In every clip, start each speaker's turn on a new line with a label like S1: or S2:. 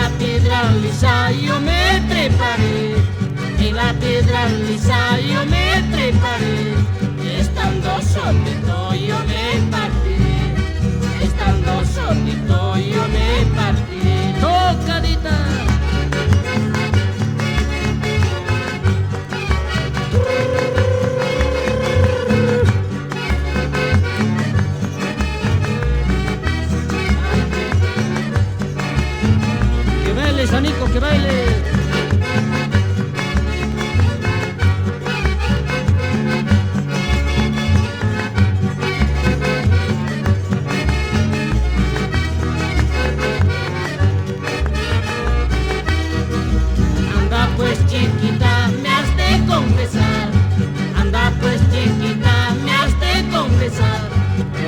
S1: la piedra lisa yo me treparé, en la piedra lisa yo me treparé, estando solito yo me partiré, estando solito yo me partiré. Tocadita. Que baile, Sanico, que baile. Anda pues chiquita, me has de confesar. Anda pues chiquita, me has de confesar.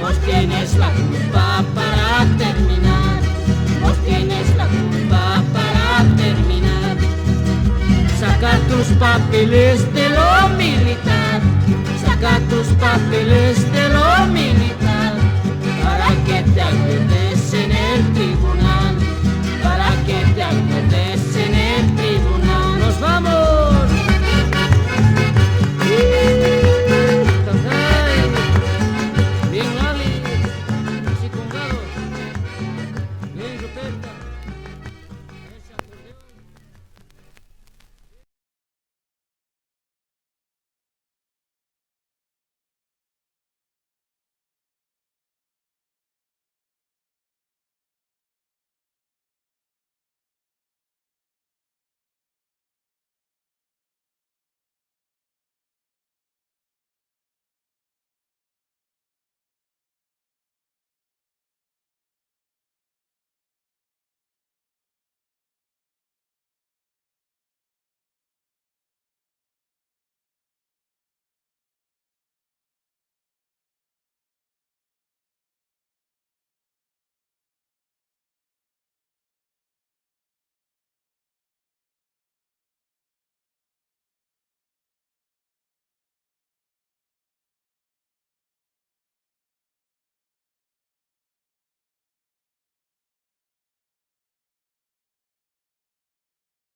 S1: Vos tienes la culpa para terminar. Vos tienes la culpa para terminar. Saca tus papeles de lo militar. Saca tus papeles